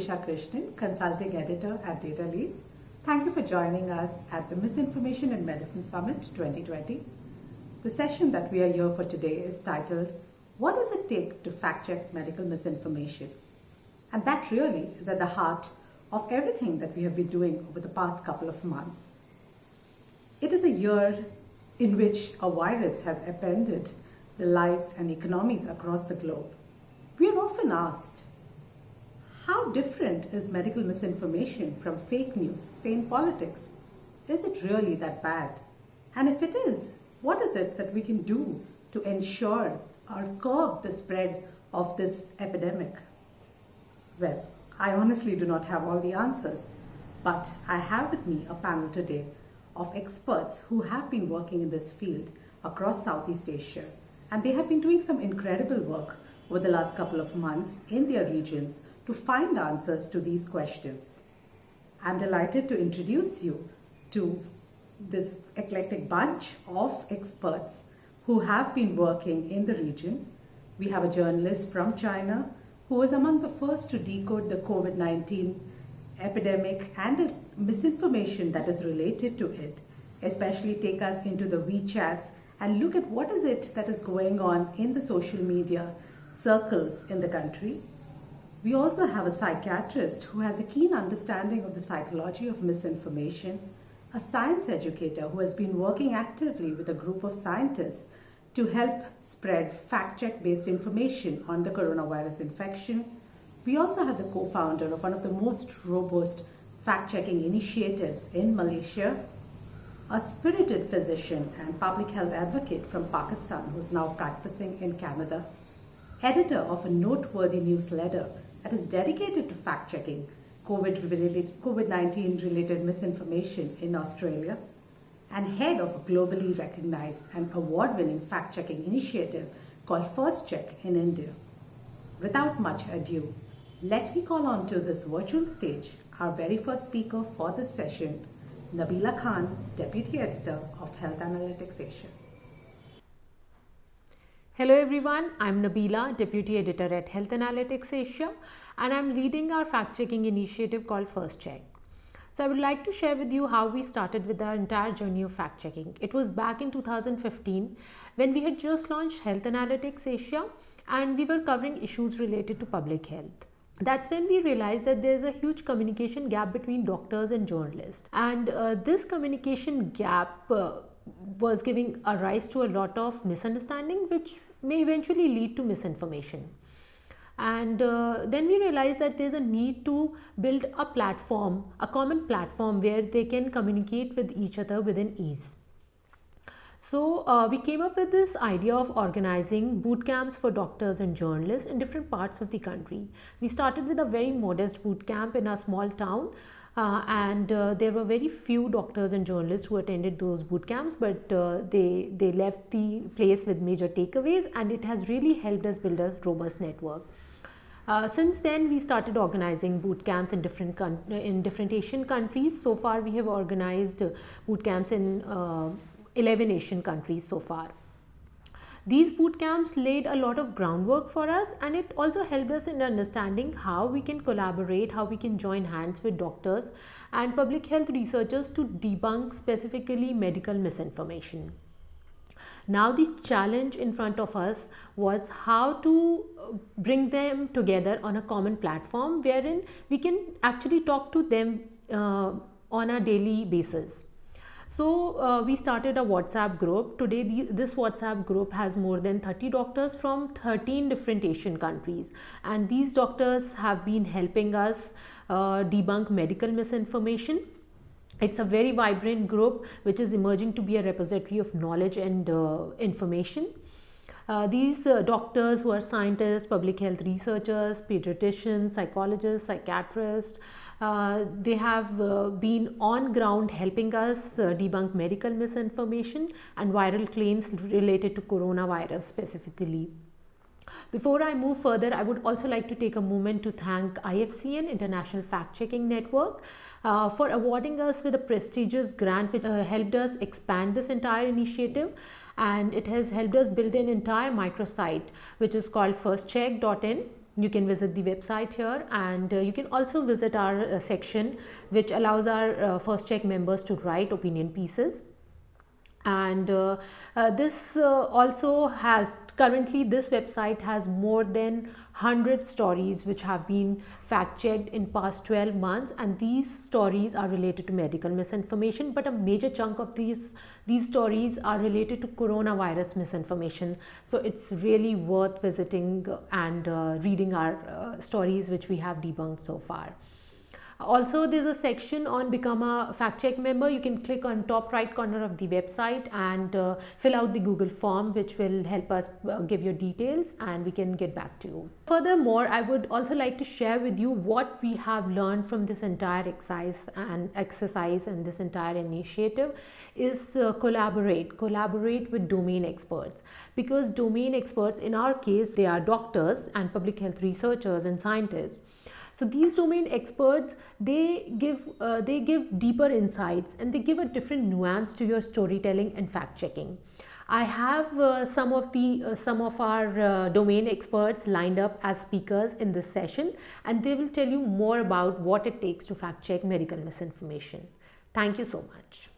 Jisha Krishnan, Consulting Editor at DataLEADS. Thank you for joining us at the Misinformation in Medicine Summit 2020. The session that we are here for today is titled, What does it take to fact-check medical misinformation? And that really is at the heart of everything that we have been doing over the past couple of months. It is a year in which a virus has upended the lives and economies across the globe. We are often asked, how different is medical misinformation from fake news, say in politics? Is it really that bad? And if it is, what is it that we can do to ensure or curb the spread of this epidemic? Well, I honestly do not have all the answers, but I have with me a panel today of experts who have been working in this field across Southeast Asia, and they have been doing some incredible work over the last couple of months in their regions to find answers to these questions. I'm delighted to introduce you to this eclectic bunch of experts who have been working in the region. We have a journalist from China who was among the first to decode the COVID-19 epidemic and the misinformation that is related to it, especially take us into the WeChats and look at what is it that is going on in the social media circles in the country. We also have a psychiatrist who has a keen understanding of the psychology of misinformation, a science educator who has been working actively with a group of scientists to help spread fact-check based information on the coronavirus infection. We also have the co-founder of one of the most robust fact-checking initiatives in Malaysia, a spirited physician and public health advocate from Pakistan who is now practicing in Canada, editor of a noteworthy newsletter that is dedicated to fact-checking COVID-19 related misinformation in Australia, and head of a globally recognized and award-winning fact-checking initiative called First Check in India. Without much ado, let me call on to this virtual stage our very first speaker for this session, Nabeela Khan, Deputy Editor of Health Analytics Asia. Hello everyone, I'm Nabeela, Deputy Editor at Health Analytics Asia, and I'm leading our fact-checking initiative called First Check. So I would like to share with you how we started with our entire journey of fact-checking. It was back in 2015 when we had just launched Health Analytics Asia and we were covering issues related to public health. That's when we realized that there's a huge communication gap between doctors and journalists. And this communication gap was giving a rise to a lot of misunderstanding, which may eventually lead to misinformation. And then we realized that there's a need to build a platform, a common platform where they can communicate with each other within ease. So we came up with this idea of organizing boot camps for doctors and journalists in different parts of the country. We started with a very modest boot camp in a small town, and there were very few doctors and journalists who attended those boot camps, but they left the place with major takeaways, and it has really helped us build a robust network. Since then, we started organizing boot camps in different Asian countries. So far, we have organized boot camps in 11 Asian countries so far. These boot camps laid a lot of groundwork for us, and it also helped us in understanding how we can collaborate, how we can join hands with doctors and public health researchers to debunk specifically medical misinformation. Now the challenge in front of us was how to bring them together on a common platform wherein we can actually talk to them on a daily basis. So we started a WhatsApp group. Today this WhatsApp group has more than 30 doctors from 13 different Asian countries, and these doctors have been helping us debunk medical misinformation. It's a very vibrant group which is emerging to be a repository of knowledge and information. These doctors who are scientists, public health researchers, pediatricians, psychologists, psychiatrists, they have been on ground helping us debunk medical misinformation and viral claims related to coronavirus specifically. Before I move further, I would also like to take a moment to thank IFCN, International Fact-Checking Network, for awarding us with a prestigious grant which helped us expand this entire initiative, and it has helped us build an entire microsite which is called firstcheck.in. you can visit the website here, and you can also visit our section which allows our First Check members to write opinion pieces. And this also has, currently this website has more than 100 stories which have been fact checked in past 12 months, and these stories are related to medical misinformation, but a major chunk of these stories are related to coronavirus misinformation. So it's really worth visiting and reading our stories which we have debunked so far. Also, there's a section on become a fact check member. You can click on top right corner of the website and fill out the Google form, which will help us give your details, and we can get back to you. Furthermore, I would also like to share with you what we have learned from this entire exercise and this entire initiative is collaborate with domain experts, because domain experts, in our case, they are doctors and public health researchers and scientists. So these domain experts, they give deeper insights, and they give a different nuance to your storytelling and fact checking. I have some of our domain experts lined up as speakers in this session, and they will tell you more about what it takes to fact check medical misinformation. Thank you so much.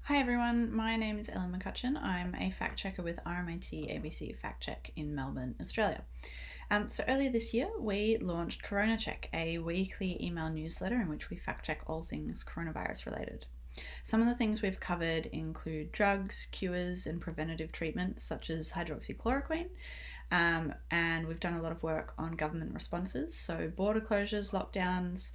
Hi everyone, my name is McCutchan. I'm a fact checker with RMIT ABC Fact Check in Melbourne, Australia. So earlier this year, we launched Corona Check, a weekly email newsletter in which we fact check all things coronavirus related. Some of the things we've covered include drugs, cures, and preventative treatments such as hydroxychloroquine. And we've done a lot of work on government responses, so border closures, lockdowns,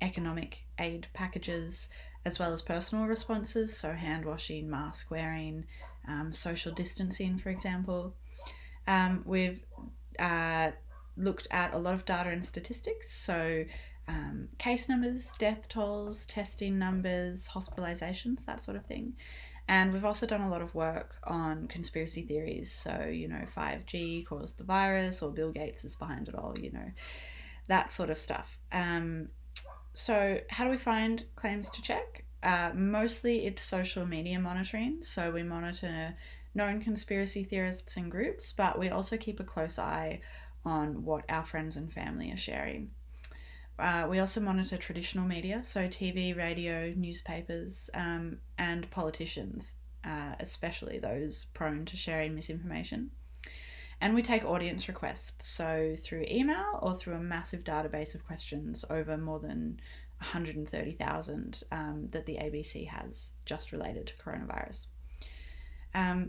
economic aid packages, as well as personal responses, so hand washing, mask wearing, social distancing, for example. We've looked at a lot of data and statistics, so case numbers, death tolls, testing numbers, hospitalizations, that sort of thing. And we've also done a lot of work on conspiracy theories, so 5G caused the virus, or Bill Gates is behind it all, that sort of stuff. So how do we find claims to check? Mostly it's social media monitoring, so we monitor known conspiracy theorists and groups, but we also keep a close eye on what our friends and family are sharing. We also monitor traditional media, so TV, radio, newspapers, and politicians, especially those prone to sharing misinformation. And we take audience requests, so through email or through a massive database of questions, over more than 130,000 that the ABC has just related to coronavirus.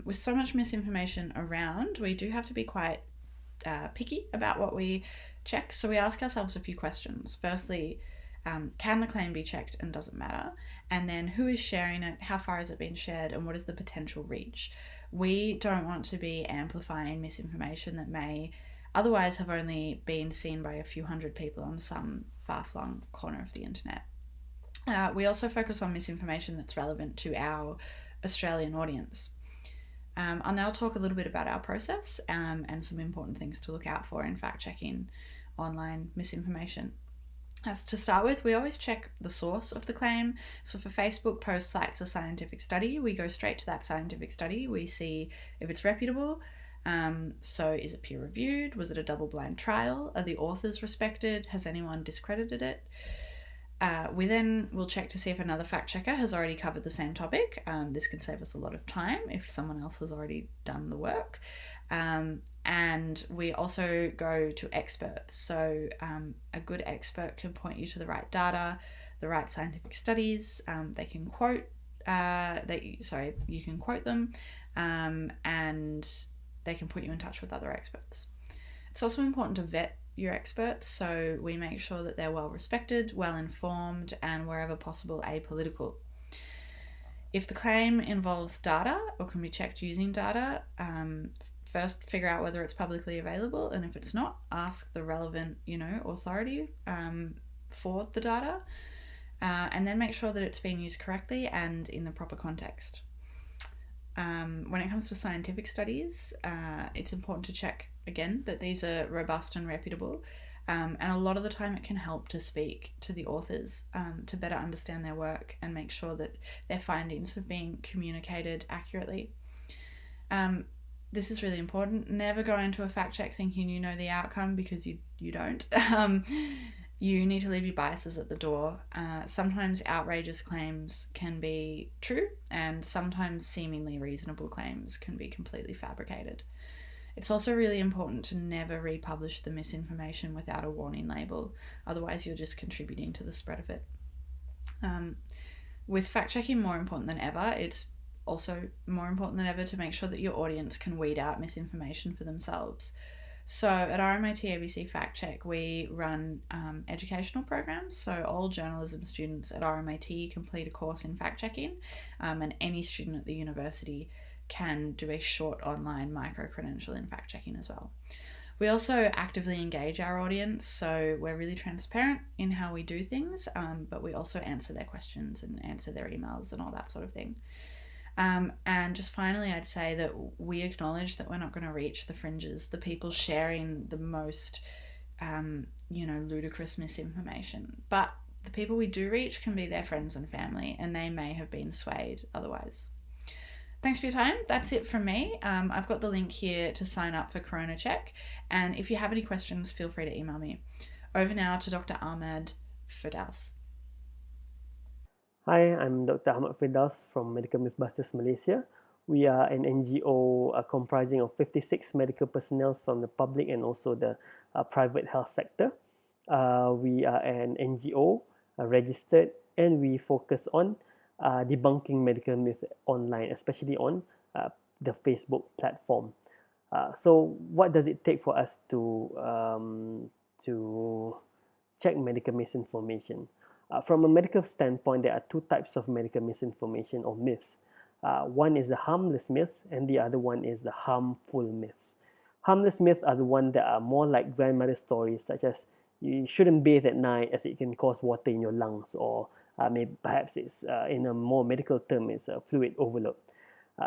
With so much misinformation around, we do have to be quite picky about what we check. So we ask ourselves a few questions. Firstly, can the claim be checked and does it matter? And then who is sharing it? How far has it been shared? And what is the potential reach? We don't want to be amplifying misinformation that may otherwise have only been seen by a few hundred people on some far-flung corner of the internet. We also focus on misinformation that's relevant to our Australian audience. I'll now talk a little bit about our process and some important things to look out for in fact-checking online misinformation. To start with, we always check the source of the claim. So if a Facebook post cites a scientific study, we go straight to that scientific study. We see if it's reputable. So is it peer-reviewed? Was it a double-blind trial? Are the authors respected? Has anyone discredited it? We then will check to see if another fact checker has already covered the same topic. This can save us a lot of time if someone else has already done the work. And we also go to experts. So a good expert can point you to the right data, the right scientific studies. They can quote, you can quote them, and they can put you in touch with other experts. It's also important to vet your experts, so we make sure that they're well respected, well informed, and wherever possible apolitical. If the claim involves data or can be checked using data, first figure out whether it's publicly available, and if it's not, ask the relevant authority for the data, and then make sure that it's being used correctly and in the proper context. When it comes to scientific studies, it's important to check again that these are robust and reputable, and a lot of the time it can help to speak to the authors to better understand their work and make sure that their findings have been communicated accurately. this is really important. Never go into a fact check thinking you know the outcome, because you don't. You need to leave your biases at the door. Sometimes outrageous claims can be true, and sometimes seemingly reasonable claims can be completely fabricated. It's also really important to never republish the misinformation without a warning label, otherwise you're just contributing to the spread of it. With fact-checking more important than ever, it's also more important than ever to make sure that your audience can weed out misinformation for themselves. So at RMIT ABC Fact Check, we run educational programs. So all journalism students at RMIT complete a course in fact checking, and any student at the university can do a short online micro-credential in fact checking as well. We also actively engage our audience, so we're really transparent in how we do things, but we also answer their questions and answer their emails and all that sort of thing. And just finally, I'd say that we acknowledge that we're not going to reach the fringes, the people sharing the most, ludicrous misinformation. But the people we do reach can be their friends and family, and they may have been swayed otherwise. Thanks for your time. That's it from me. I've got the link here to sign up for Corona Check, and if you have any questions, feel free to email me. Over now to Dr. Ahmad Firdaus. Hi, I'm Dr. Ahmad Firdaus from Medical Mythbusters Malaysia. We are an NGO comprising of 56 medical personnel from the public and also the private health sector. We are an NGO registered, and we focus on debunking medical myths online, especially on the Facebook platform. So what does it take for us to check medical misinformation? From a medical standpoint, there are two types of medical misinformation or myths. One is the harmless myth, and the other one is the harmful myths. Harmless myths are the ones that are more like grandmother stories, such as you shouldn't bathe at night as it can cause water in your lungs, or maybe perhaps it's in a more medical term, it's a fluid overload.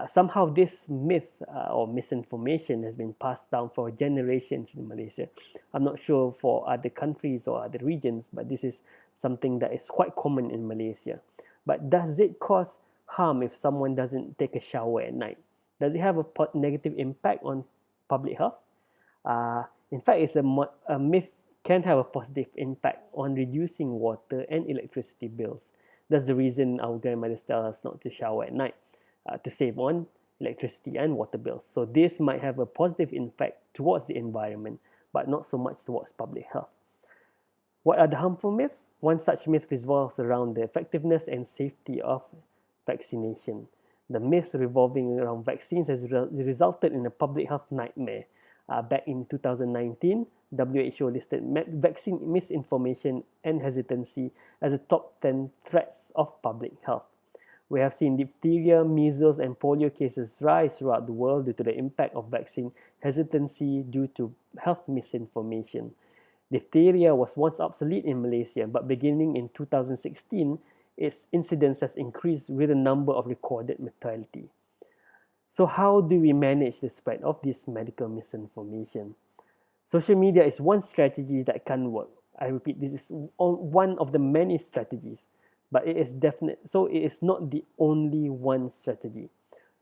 Somehow this myth or misinformation has been passed down for generations in Malaysia. I'm not sure for other countries or other regions, but this is something that is quite common in Malaysia. But does it cause harm if someone doesn't take a shower at night? Does it have a negative impact on public health? In fact, a myth can have a positive impact on reducing water and electricity bills. That's the reason our grandmothers tell us not to shower at night, to save on electricity and water bills. So this might have a positive impact towards the environment, but not so much towards public health. What are the harmful myths? One such myth revolves around the effectiveness and safety of vaccination. The myth revolving around vaccines has resulted in a public health nightmare. Back in 2019, WHO listed vaccine misinformation and hesitancy as the top 10 threats of public health. We have seen diphtheria, measles, and polio cases rise throughout the world due to the impact of vaccine hesitancy due to health misinformation. Diphtheria was once obsolete in Malaysia, but beginning in 2016, its incidence has increased with the number of recorded mortality. So how do we manage the spread of this medical misinformation? Social media is one strategy that can work. I repeat, this is one of the many strategies, but it is not the only one strategy.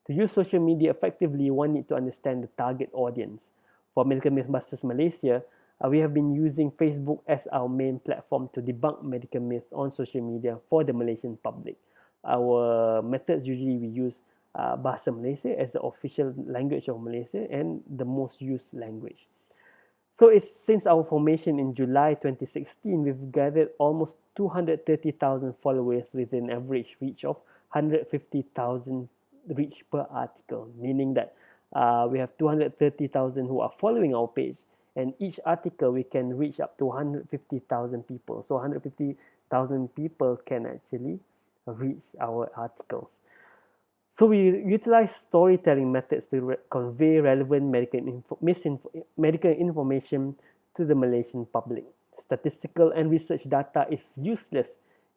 To use social media effectively, one needs to understand the target audience. For Medical Mythbusters Malaysia, we have been using Facebook as our main platform to debunk medical myths on social media for the Malaysian public. Our methods, usually we use Bahasa Malaysia as the official language of Malaysia and the most used language. So since our formation in July 2016, we've gathered almost 230,000 followers with an average reach of 150,000 reach per article, meaning that we have 230,000 who are following our page, and each article we can reach up to 150,000 people. So 150,000 people can actually reach our articles. So we utilize storytelling methods to convey relevant medical information to the Malaysian public. Statistical and research data is useless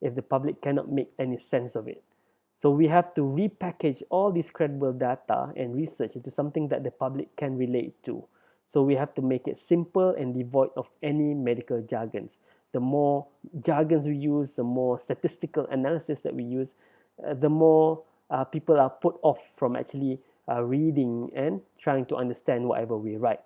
if the public cannot make any sense of it. So we have to repackage all this credible data and research into something that the public can relate to. So we have to make it simple and devoid of any medical jargons. The more jargons we use, the more statistical analysis that we use, the more people are put off from actually reading and trying to understand whatever we write.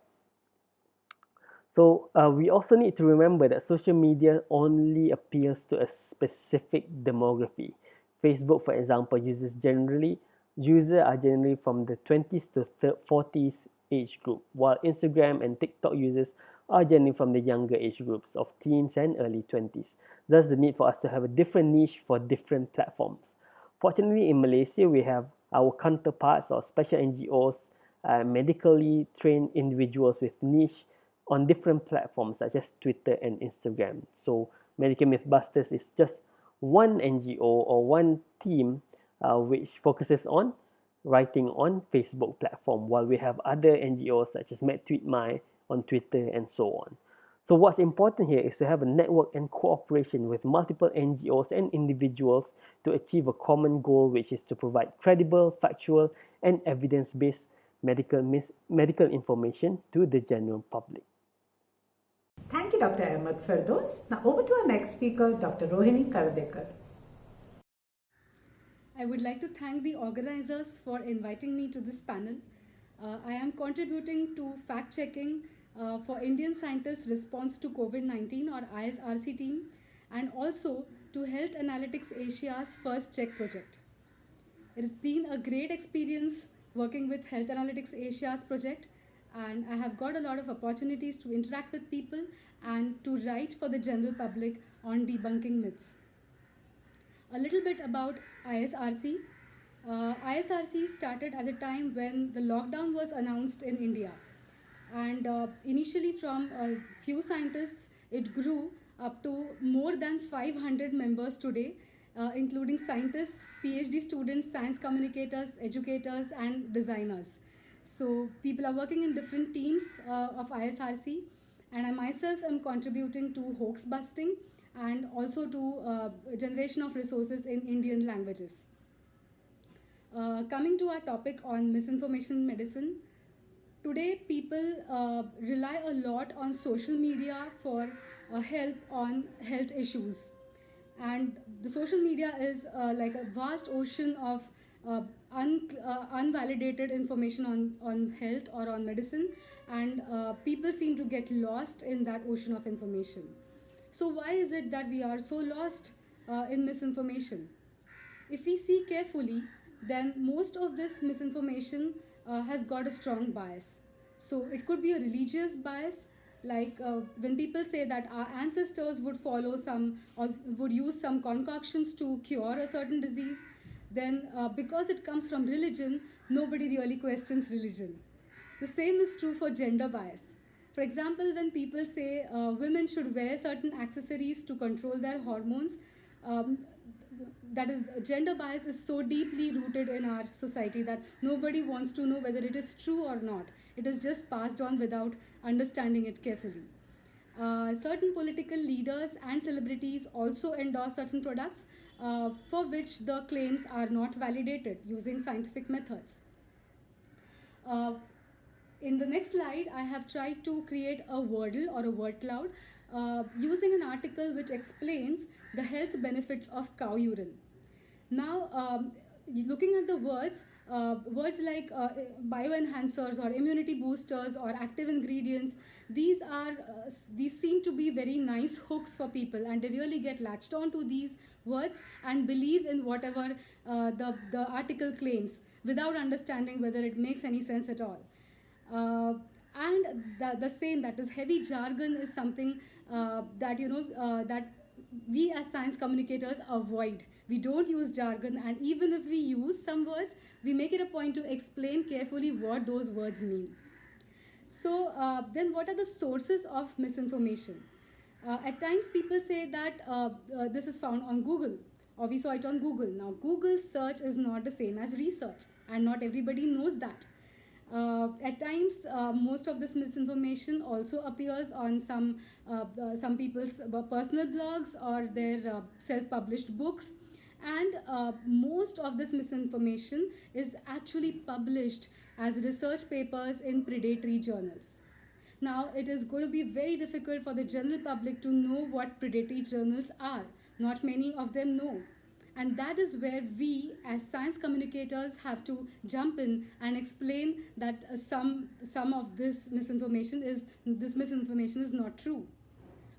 So we also need to remember that social media only appeals to a specific demography. Facebook, for example, users are generally from the 20s to 40s age group, while Instagram and TikTok users are generally from the younger age groups of teens and early 20s. Thus, the need for us to have a different niche for different platforms. Fortunately, in Malaysia, we have our counterparts or special NGOs, medically trained individuals with niche on different platforms such as Twitter and Instagram. So, Medical Mythbusters is just one NGO or one team which focuses on writing on Facebook platform, while we have other NGOs such as MedTweetMy on Twitter and so on. So what's important here is to have a network and cooperation with multiple NGOs and individuals to achieve a common goal, which is to provide credible, factual, and evidence-based medical information to the general public. Thank you, Dr. Ahmad. Firdaus. Now over to our next speaker, Dr. Rohini Karandikar. I would like to thank the organizers for inviting me to this panel. I am contributing to fact-checking for Indian Scientists' Response to COVID-19 or ISRC team, and also to Health Analytics Asia's First Check project. It has been a great experience working with Health Analytics Asia's project, and I have got a lot of opportunities to interact with people and to write for the general public on debunking myths. A little bit about ISRC. ISRC started at the time when the lockdown was announced in India. And initially from a few scientists, it grew up to more than 500 members today, including scientists, PhD students, science communicators, educators, and designers. So people are working in different teams of ISRC, and I myself am contributing to hoax busting and also to generation of resources in Indian languages. Coming to our topic on misinformation medicine, today people rely a lot on social media for help on health issues. And the social media is like a vast ocean of unvalidated information on health or on medicine, and people seem to get lost in that ocean of information. So why is it that we are so lost in misinformation? If we see carefully, then most of this misinformation has got a strong bias. So it could be a religious bias, like when people say that our ancestors would follow some or would use some concoctions to cure a certain disease, then because it comes from religion, nobody really questions religion. The same is true for gender bias. For example, when people say women should wear certain accessories to control their hormones, that is, gender bias is so deeply rooted in our society that nobody wants to know whether it is true or not. It is just passed on without understanding it carefully. Certain political leaders and celebrities also endorse certain products for which the claims are not validated using scientific methods. In the next slide, I have tried to create a wordle or a word cloud using an article which explains the health benefits of cow urine. Now, looking at the words like bioenhancers or immunity boosters or active ingredients, these seem to be very nice hooks for people, and they really get latched onto these words and believe in whatever the article claims without understanding whether it makes any sense at all. And the same, that is, heavy jargon is something that that we as science communicators avoid. We don't use jargon, and even if we use some words, we make it a point to explain carefully what those words mean. So then what are the sources of misinformation? At times people say that this is found on Google, or we saw it on Google. Now, Google search is not the same as research, and not everybody knows that. At times, most of this misinformation also appears on some people's personal blogs or their self-published books, and most of this misinformation is actually published as research papers in predatory journals. Now, it is going to be very difficult for the general public to know what predatory journals are. Not many of them know. And that is where we as science communicators have to jump in and explain that some of this misinformation is not true,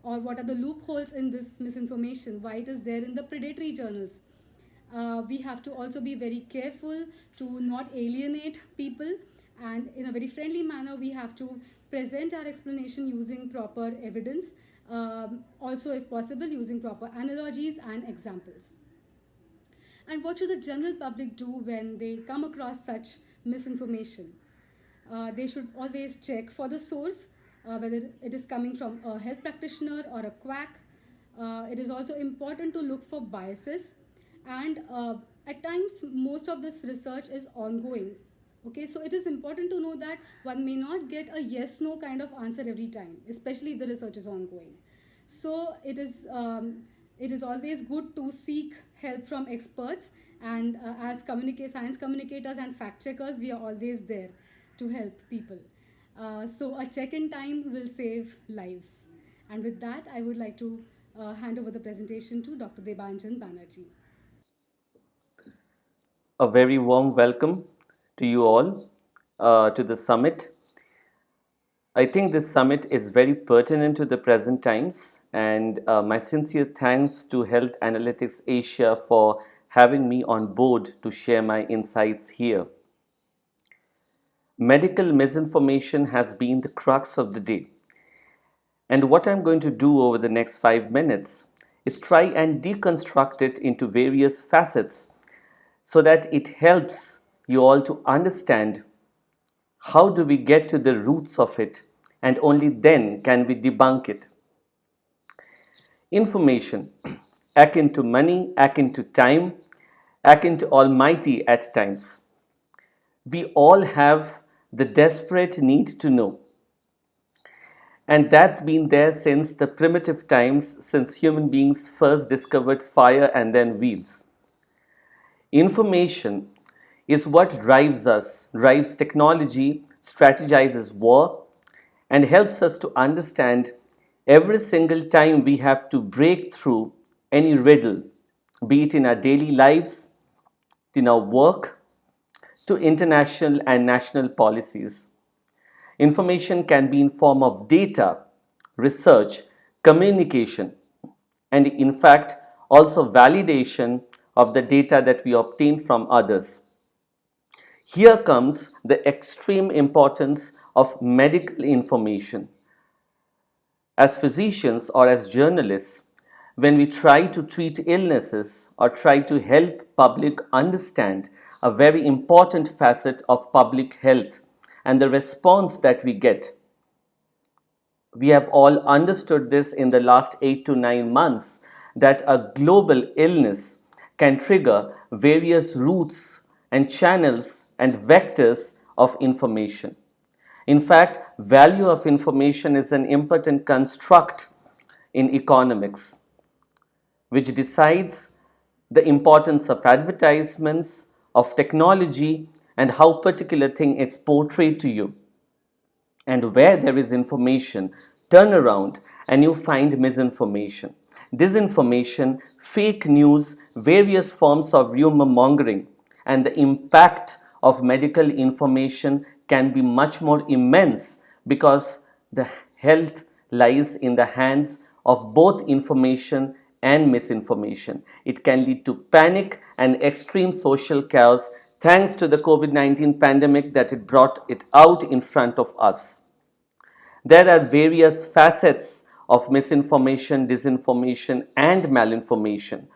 or what are the loopholes in this misinformation, why it is there in the predatory journals. We have to also be very careful to not alienate people, and in a very friendly manner we have to present our explanation using proper evidence, also if possible using proper analogies and examples. And what should the general public do when they come across such misinformation? They should always check for the source, whether it is coming from a health practitioner or a quack. It is also important to look for biases, and at times most of this research is ongoing. Okay, so it is important to know that one may not get a yes no kind of answer every time, especially if the research is ongoing. So it is always good to seek help from experts, and as science communicators and fact checkers, we are always there to help people. So a check-in time will save lives. And with that, I would like to hand over the presentation to Dr. Debanjan Banerjee. A very warm welcome to you all to the summit. I think this summit is very pertinent to the present times, and my sincere thanks to Health Analytics Asia for having me on board to share my insights here. Medical misinformation has been the crux of the day. And what I'm going to do over the next 5 minutes is try and deconstruct it into various facets so that it helps you all to understand how do we get to the roots of it, and only then can we debunk it. Information, akin to money, akin to time, akin to almighty at times. We all have the desperate need to know. And that's been there since the primitive times, since human beings first discovered fire and then wheels. Information is what drives us, drives technology, strategizes war, and helps us to understand every single time we have to break through any riddle, be it in our daily lives, in our work, to international and national policies. Information can be in form of data, research, communication, and in fact also validation of the data that we obtain from others. Here comes the extreme importance of medical information. As physicians or as journalists, when we try to treat illnesses or try to help public understand a very important facet of public health and the response that we get, we have all understood this in the last 8 to 9 months, that a global illness can trigger various routes and channels and vectors of information. In fact, value of information is an important construct in economics, which decides the importance of advertisements, of technology, and how a particular thing is portrayed to you. And where there is information, turn around and you find misinformation, disinformation, fake news, various forms of rumor mongering, and the impact of medical information can be much more immense because the health lies in the hands of both information and misinformation. It can lead to panic and extreme social chaos thanks to the COVID-19 pandemic that it brought it out in front of us. There are various facets of misinformation, disinformation, and malinformation.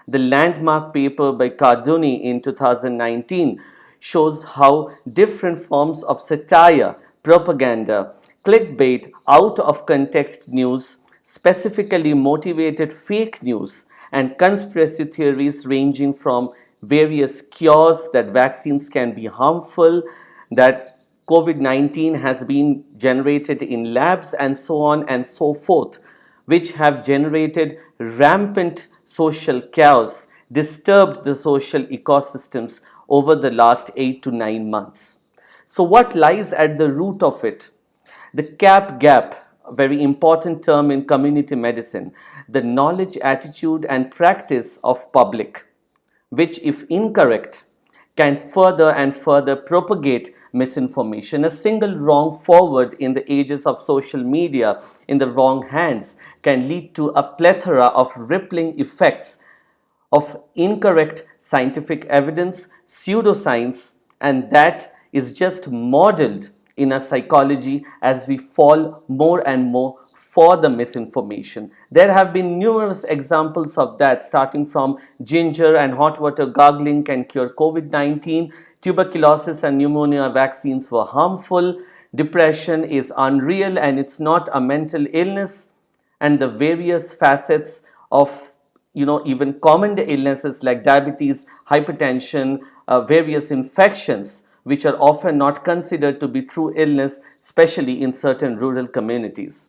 The landmark paper by Cardoni in 2019 shows how different forms of satire, propaganda, clickbait, out of context news, specifically motivated fake news, and conspiracy theories ranging from various cures that vaccines can be harmful, that COVID-19 has been generated in labs, and so on and so forth, which have generated rampant social chaos, disturbed the social ecosystems over the last 8 to 9 months. So what lies at the root of it? The CAP gap, a very important term in community medicine, the knowledge, attitude, and practice of public. which, if incorrect, can further and further propagate misinformation. A single wrong forward in the ages of social media in the wrong hands can lead to a plethora of rippling effects of incorrect scientific evidence, pseudoscience, and that is just modeled in our psychology as we fall more and more for the misinformation. There have been numerous examples of that, starting from ginger and hot water gargling can cure COVID-19, tuberculosis and pneumonia vaccines were harmful, depression is unreal and it's not a mental illness, and the various facets of even common illnesses like diabetes, hypertension, various infections which are often not considered to be true illness, especially in certain rural communities.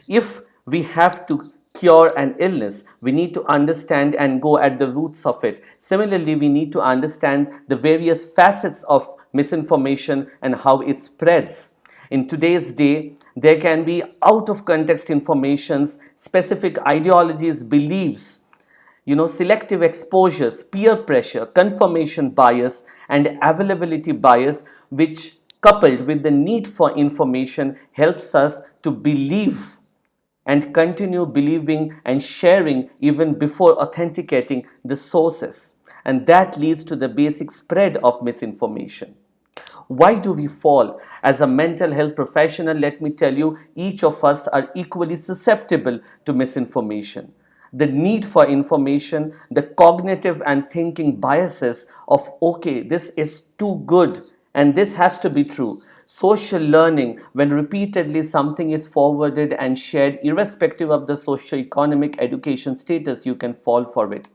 If we have to cure an illness, we need to understand and go at the roots of it. Similarly, we need to understand the various facets of misinformation and how it spreads. In today's day, there can be out of context informations, specific ideologies, beliefs, selective exposures, peer pressure, confirmation bias, and availability bias, which coupled with the need for information helps us to believe and continue believing and sharing even before authenticating the sources. And that leads to the basic spread of misinformation. Why do we fall? As a mental health professional, let me tell you, each of us are equally susceptible to misinformation. The need for information, the cognitive and thinking biases of, okay, this is too good and this has to be true. Social learning, when repeatedly something is forwarded and shared, irrespective of the socio-economic education status, you can fall for it.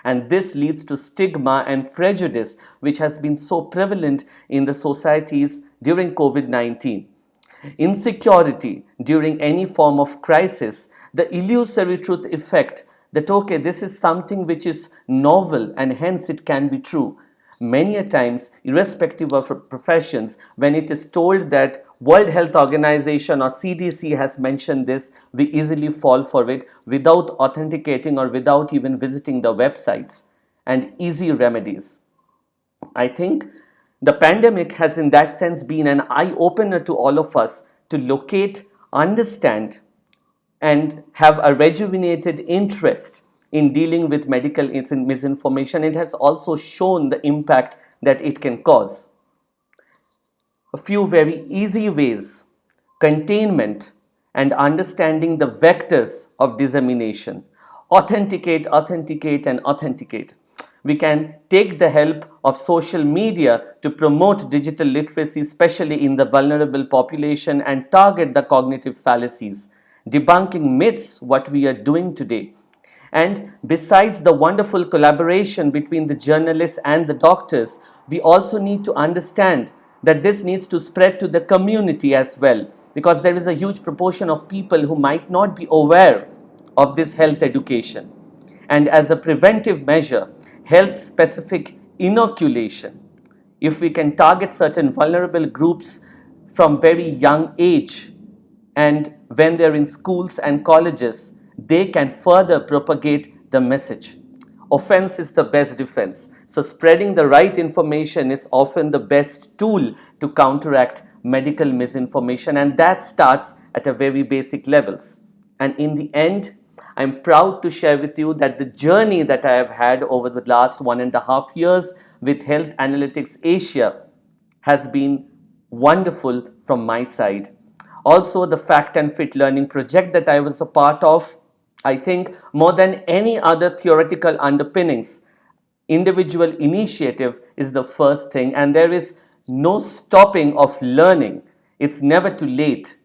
And this leads to stigma and prejudice, which has been so prevalent in the societies during COVID-19. Insecurity during any form of crisis, the illusory truth effect that, okay, this is something which is novel and hence it can be true. Many a times, irrespective of professions, when it is told that World Health Organization or CDC has mentioned this, we easily fall for it without authenticating or without even visiting the websites and easy remedies. I think the pandemic has in that sense been an eye-opener to all of us to locate, understand, and have a rejuvenated interest in dealing with medical misinformation. It has also shown the impact that it can cause. A few very easy ways: containment and understanding the vectors of dissemination. Authenticate, authenticate, and authenticate. We can take the help of social media to promote digital literacy, especially in the vulnerable population, and target the cognitive fallacies, debunking myths, what we are doing today. And besides the wonderful collaboration between the journalists and the doctors, we also need to understand that this needs to spread to the community as well, because there is a huge proportion of people who might not be aware of this health education. And as a preventive measure, health specific inoculation. If we can target certain vulnerable groups from very young age, and when they're in schools and colleges, they can further propagate the message. Offense is the best defense. So spreading the right information is often the best tool to counteract medical misinformation, and that starts at a very basic levels. And in the end, I'm proud to share with you that the journey that I have had over the last 1.5 years with Health Analytics Asia has been wonderful from my side. Also, the Fact and Fit learning project that I was a part of, I think more than any other theoretical underpinnings, individual initiative is the first thing, and there is no stopping of learning. It's never too late.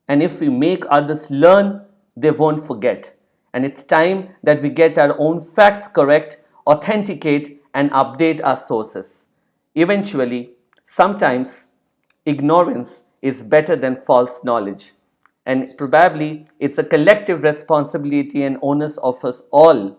And if we make others learn, they won't forget. And it's time that we get our own facts correct, authenticate, and update our sources. Eventually, sometimes ignorance is better than false knowledge. And probably it's a collective responsibility and onus of us all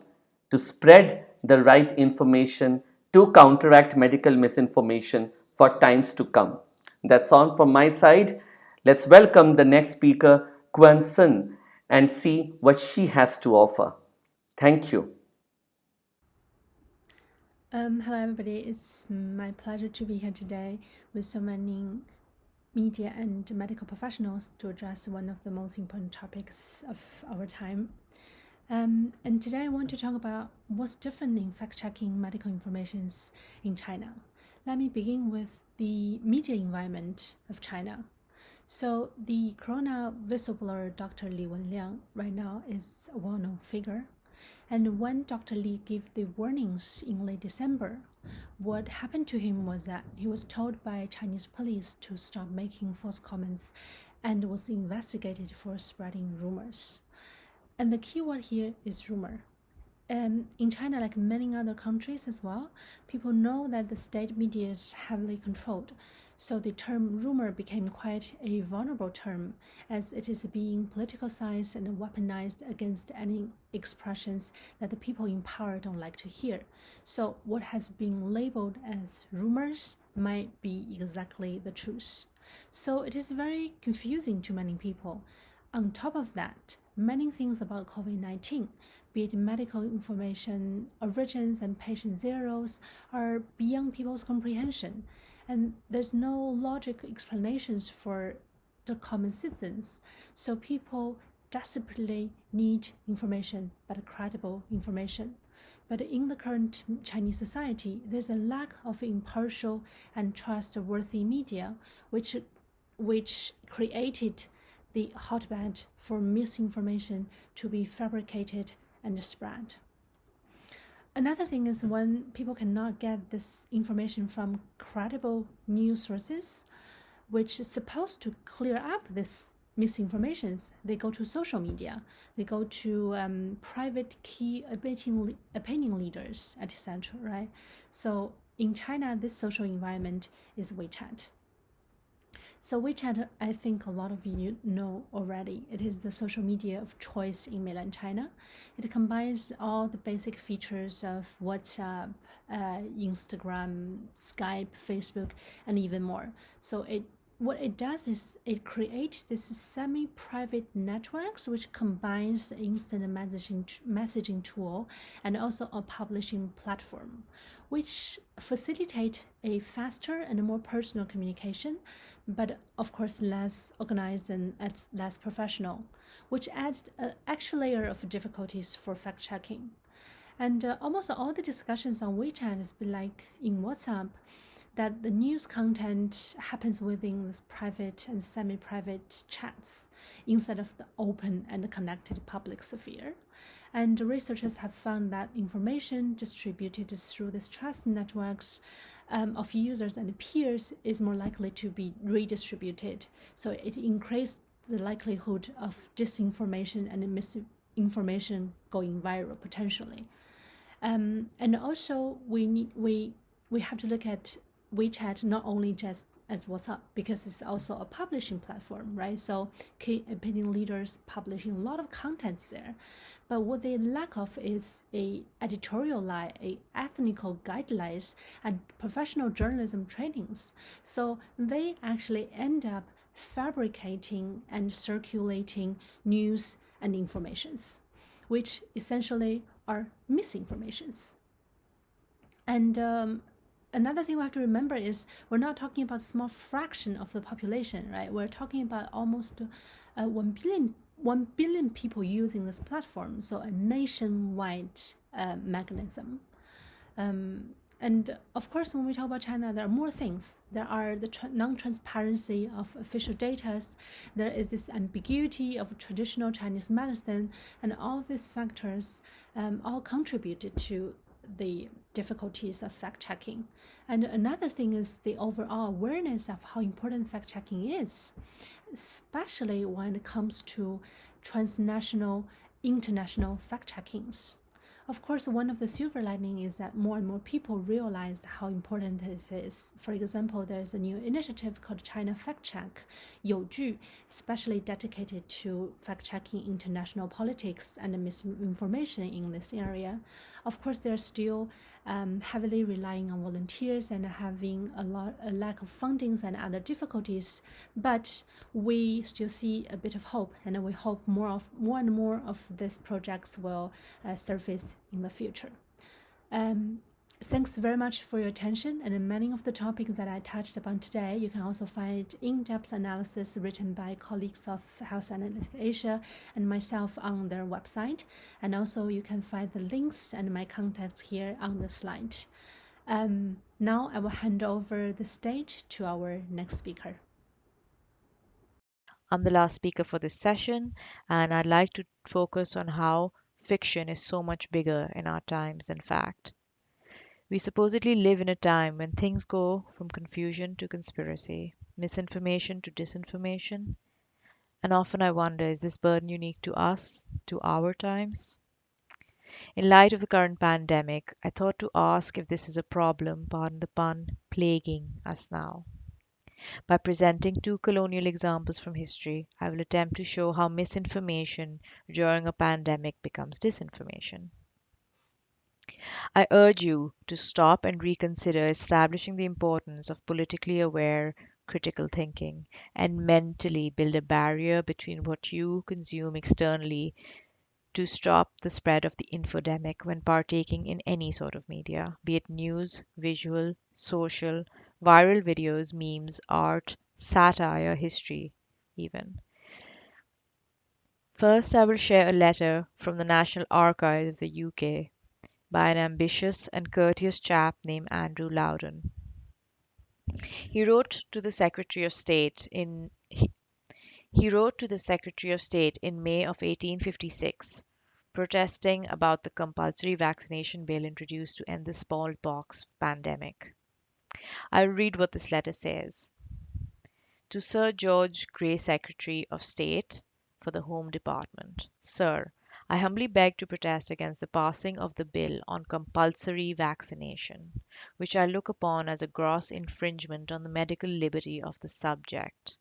to spread the right information to counteract medical misinformation for times to come. That's all from my side. Let's welcome the next speaker, Qian, and see what she has to offer. Thank you. Hello, everybody. It's my pleasure to be here today with so many media and medical professionals to address one of the most important topics of our time. And today I want to talk about what's different in fact-checking medical information in China. Let me begin with the media environment of China. So the corona whistleblower Dr. Li Wenliang right now is a well-known figure. And when Dr. Li gave the warnings in late December, what happened to him was that he was told by Chinese police to stop making false comments and was investigated for spreading rumors. And the key word here is rumor. In China, like many other countries as well, people know that the state media is heavily controlled. So the term rumor became quite a vulnerable term, as it is being politicized and weaponized against any expressions that the people in power don't like to hear. So what has been labeled as rumors might be exactly the truth. So it is very confusing to many people. On top of that, many things about COVID-19, be it medical information, origins, and patient zeros, are beyond people's comprehension. And there's no logic explanations for the common citizens. So people desperately need information, but credible information. But in the current Chinese society, there's a lack of impartial and trustworthy media, which created the hotbed for misinformation to be fabricated and spread. Another thing is when people cannot get this information from credible news sources, which is supposed to clear up this misinformations, they go to social media, they go to private key opinion leaders, etc. Right? So in China, this social environment is WeChat. So WeChat, I think a lot of you know already. It is the social media of choice in mainland China. It combines all the basic features of WhatsApp, Instagram, Skype, Facebook, and even more. So what it does is it creates this semi-private networks which combines instant messaging tool and also a publishing platform, which facilitate a faster and a more personal communication, but of course less organized and less professional, which adds an extra layer of difficulties for fact-checking. And almost all the discussions on WeChat has been like in WhatsApp, that the news content happens within this private and semi-private chats instead of the open and connected public sphere. And researchers have found that information distributed through these trust networks of users and peers is more likely to be redistributed. So it increased the likelihood of disinformation and misinformation going viral potentially. And also we have to look at WeChat not only just as WhatsApp, because it's also a publishing platform, right? So key opinion leaders publishing a lot of contents there. But what they lack of is a editorial line, a ethical guidelines, and professional journalism trainings. So they actually end up fabricating and circulating news and informations, which essentially are misinformations. And another thing we have to remember is we're not talking about a small fraction of the population, right? We're talking about almost 1 billion people using this platform, so a nationwide mechanism. And of course, when we talk about China, there are more things. There are the non-transparency of official data. There is this ambiguity of traditional Chinese medicine, and all these factors all contributed to the difficulties of fact-checking. And another thing is the overall awareness of how important fact-checking is, especially when it comes to transnational, international fact-checkings. Of course, one of the silver lining is that more and more people realized how important it is. For example, there's a new initiative called China Fact Check, 有据, especially dedicated to fact-checking international politics and misinformation in this area. Of course, they're still heavily relying on volunteers and having a lack of fundings and other difficulties, but we still see a bit of hope, and we hope more and more of these projects will surface in the future. Thanks very much for your attention, and many of the topics that I touched upon today, you can also find in-depth analysis written by colleagues of Health Analytics Asia and myself on their website. And also you can find the links and my contacts here on the slide. Now I will hand over the stage to our next speaker. I'm the last speaker for this session, and I'd like to focus on how fiction is so much bigger in our times than fact. We supposedly live in a time when things go from confusion to conspiracy, misinformation to disinformation, and often I wonder, is this burden unique to us, to our times? In light of the current pandemic, I thought to ask if this is a problem, pardon the pun, plaguing us now. By presenting two colonial examples from history, I will attempt to show how misinformation during a pandemic becomes disinformation. I urge you to stop and reconsider establishing the importance of politically aware, critical thinking, and mentally build a barrier between what you consume externally to stop the spread of the infodemic when partaking in any sort of media, be it news, visual, social, viral videos, memes, art, satire, history, even. First, I will share a letter from the National Archives of the UK by an ambitious and courteous chap named Andrew Loudon. He wrote to the Secretary of State in May of 1856, protesting about the compulsory vaccination bill introduced to end the smallpox pandemic. I'll read what this letter says. To Sir George Grey, Secretary of State for the Home Department. Sir, I humbly beg to protest against the passing of the bill on compulsory vaccination, which I look upon as a gross infringement on the medical liberty of the subject.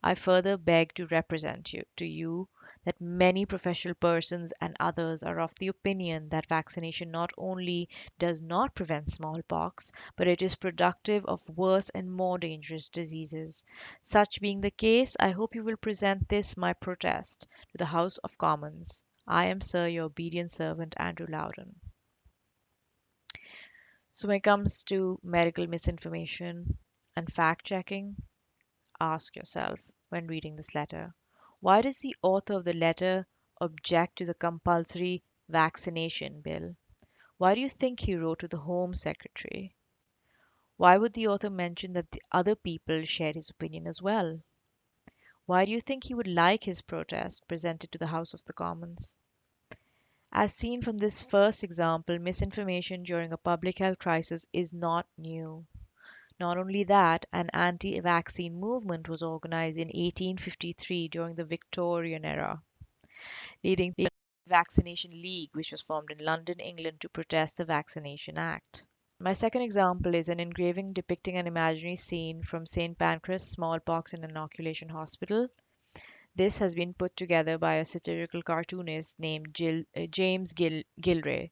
I further beg to represent to you that many professional persons and others are of the opinion that vaccination not only does not prevent smallpox, but it is productive of worse and more dangerous diseases. Such being the case, I hope you will present this my protest to the House of Commons. I am, sir, your obedient servant, Andrew Loudon. So when it comes to medical misinformation and fact checking, ask yourself when reading this letter, why does the author of the letter object to the compulsory vaccination bill? Why do you think he wrote to the Home Secretary? Why would the author mention that the other people shared his opinion as well? Why do you think he would like his protest presented to the House of the Commons? As seen from this first example, misinformation during a public health crisis is not new. Not only that, an anti-vaccine movement was organized in 1853 during the Victorian era, leading to the Vaccination League, which was formed in London, England, to protest the Vaccination Act. My second example is an engraving depicting an imaginary scene from St. Pancras Smallpox and Inoculation Hospital. This has been put together by a satirical cartoonist named James Gilray.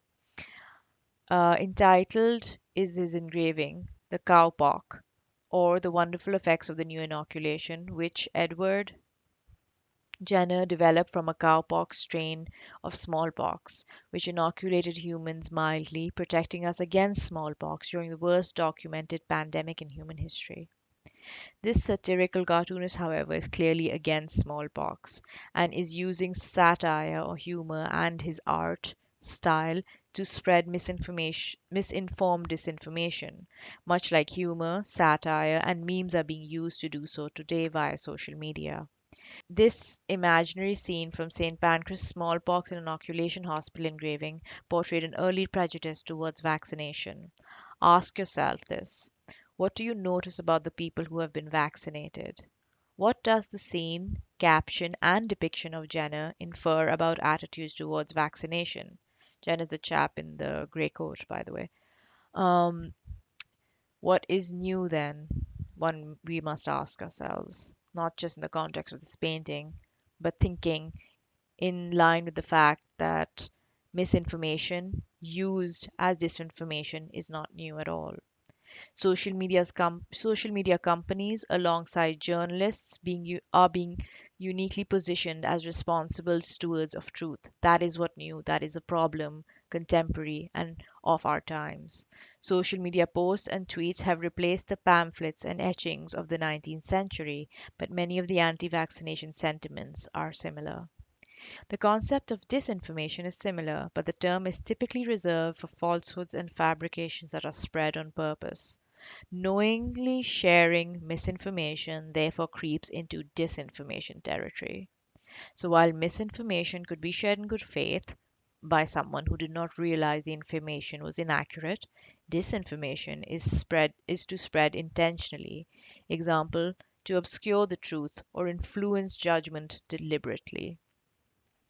Entitled is his engraving, The Cowpox, or The Wonderful Effects of the New Inoculation, which Edward Jenner developed from a cowpox strain of smallpox, which inoculated humans mildly, protecting us against smallpox during the worst documented pandemic in human history. This satirical cartoonist, however, is clearly against smallpox and is using satire or humor and his art style to spread misinformed disinformation, much like humor, satire, and memes are being used to do so today via social media. This imaginary scene from St. Pancras Smallpox and Inoculation Hospital engraving portrayed an early prejudice towards vaccination. Ask yourself this. What do you notice about the people who have been vaccinated? What does the scene, caption, and depiction of Jenner infer about attitudes towards vaccination? Jenner's the chap in the grey coat, by the way. What is new then? One we must ask ourselves, not just in the context of this painting, but thinking in line with the fact that misinformation used as disinformation is not new at all. Social media companies, alongside journalists, are being uniquely positioned as responsible stewards of truth. That is what new. That is a problem contemporary, and of our times. Social media posts and tweets have replaced the pamphlets and etchings of the 19th century, but many of the anti vaccination sentiments are similar. The concept of disinformation is similar, but the term is typically reserved for falsehoods and fabrications that are spread on purpose. Knowingly sharing misinformation therefore creeps into disinformation territory. So while misinformation could be shared in good faith by someone who did not realize the information was inaccurate, disinformation is to spread intentionally. Example, to obscure the truth or influence judgment deliberately.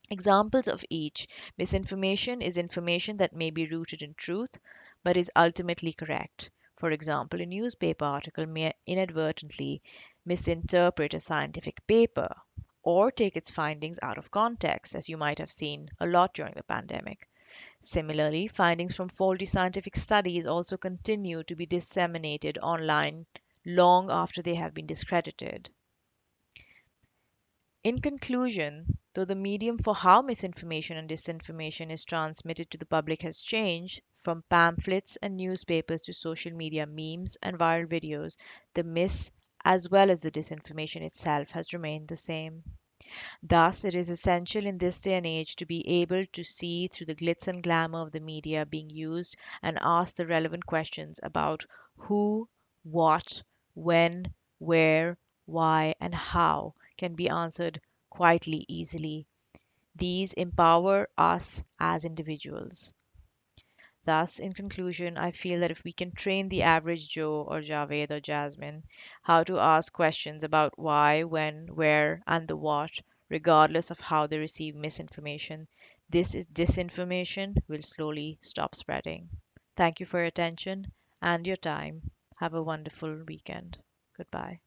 Examples of each: misinformation is information that may be rooted in truth but is ultimately correct. For example, a newspaper article may inadvertently misinterpret a scientific paper or take its findings out of context, as you might have seen a lot during the pandemic. Similarly, findings from faulty scientific studies also continue to be disseminated online long after they have been discredited. In conclusion, though the medium for how misinformation and disinformation is transmitted to the public has changed, from pamphlets and newspapers to social media memes and viral videos, the mis as well as the disinformation itself has remained the same. Thus, it is essential in this day and age to be able to see through the glitz and glamour of the media being used and ask the relevant questions about who, what, when, where, why, and how can be answered quietly easily. These empower us as individuals. Thus, in conclusion, I feel that if we can train the average Joe or Javed or Jasmine how to ask questions about why, when, where, and the what, regardless of how they receive misinformation, this is disinformation will slowly stop spreading. Thank you for your attention and your time. Have a wonderful weekend. Goodbye.